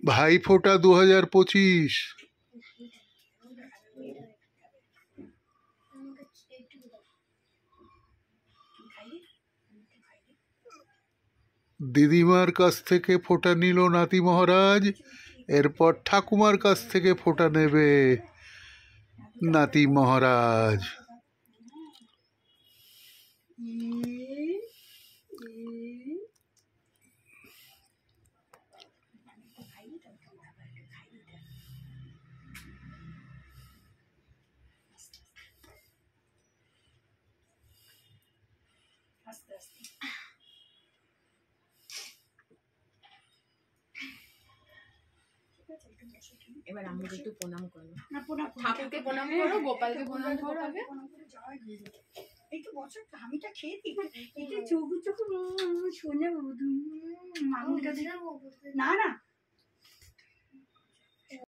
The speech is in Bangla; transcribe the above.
ভাইফোঁটা 2025। দিদিমার কাছ থেকে ফোঁটা নিল নাতি মহারাজ, এরপর ঠাকুমার কাছ থেকে ফোঁটা নেবে নাতি মহারাজ। এবার আমি একটু প্রণাম করবো, ঠাকুরকে প্রণাম করো, গোপালকে প্রণাম করো, আগে একটু বছর আমিটা খেয়ে দিই, চোখ চোখ শোনে না না